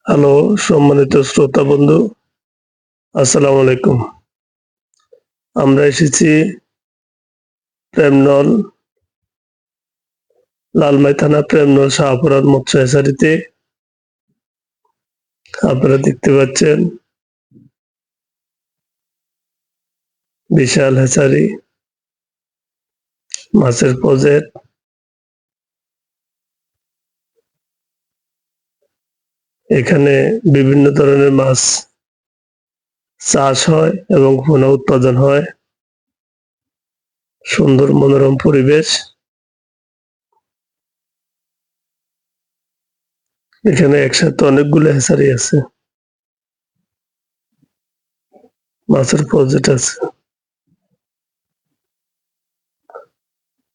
Hello, সম্মানিত শ্রোতা বন্ধু, আসসালামু আলাইকুম। আমরা এসেছি প্রেমনল, লালমাই থানা প্রেমনল শাহপুরার মৎস্য হ্যাচারিতে। আপনারা দেখতে পাচ্ছেন বিশাল হ্যাচারি, মাছের প্রজেক্ট। এখানে বিভিন্ন ধরনের মাছ চাষ হয় এবং পোনা উৎপাদন হয়। সুন্দর মনোরম পরিবেশ। এখানে একসাথে অনেকগুলো হ্যাচারি আছে, মাছের প্রজেক্ট আছে।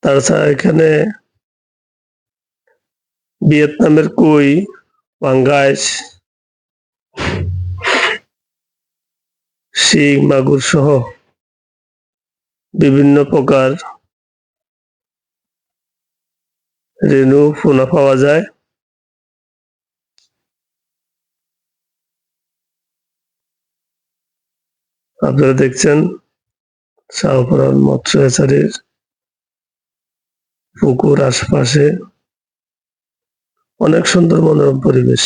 তাছাড়া এখানে ভিয়েতনামের কই, পাঙ্গাস, শিং, মাগুর সহ বিভিন্ন প্রকার রেণু পোনা পাওয়া যায়। আপনারা দেখছেন শাহপুরার মৎস্য হ্যাচারির পুকুর আশপাশে অনেক সুন্দর মনোরম পরিবেশ।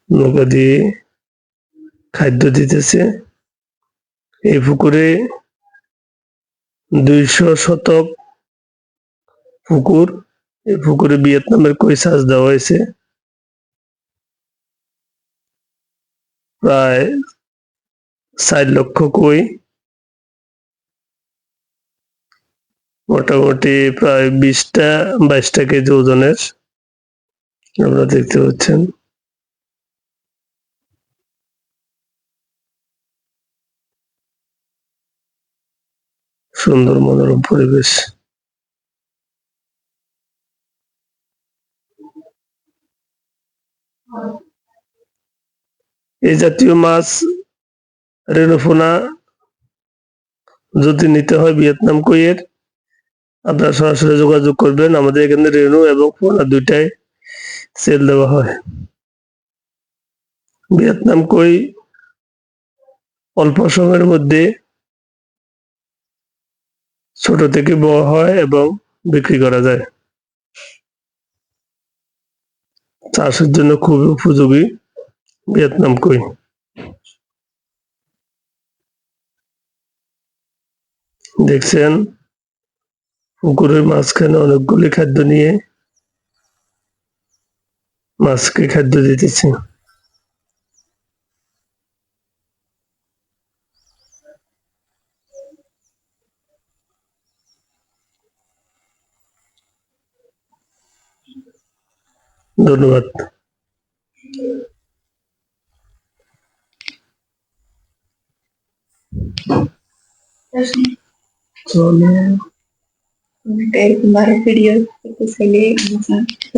নৌকা দিয়ে খাদ্য দিতেছে। এই পুকুরে 200 শতক পুকুর। এই পুকুরে ভিয়েতনামের কই চাষ দেওয়া হয়েছে। প্রায় 4 লক্ষ কই, মোটামুটি প্রায় 20-22টা কেজি ওজনের। আপনারা দেখতে পাচ্ছেন সুন্দর মনোরম পরিবেশ। এই জাতীয় মাছ, রেণু পোনা যদি নিতে হয় ভিয়েতনাম কইয়ের, আপনারা সরাসরি যোগাযোগ করবেন। আমাদের এখানে রেণু এবং পোনা দুইটাই সেল দেওয়া হয়। ভিয়েতনাম কই অল্প সময়ের মধ্যে ছোট থেকে বড় হয় এবং বিক্রি করা যায়। চাষের জন্য খুবই উপযোগী ভিয়েতনাম কই। দেখছেন পুকুরের মাঝখানে অনেকগুলি খাদ্য নিয়ে মাছকে খাদ্য দিতেছে। ধন্যবাদ।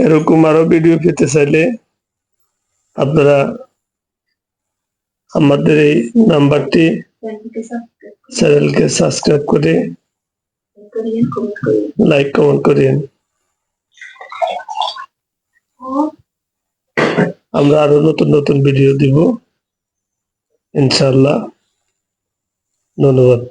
এরকম আরো ভিডিও পেতে চাইলে আপনারা আমাদের এই নাম্বারটি চ্যানেলকে সাবস্ক্রাইব করে লাইক কমেন্ট করেন। আমরা আরো নতুন নতুন ভিডিও দিব ইনশাআল্লাহ। ধন্যবাদ।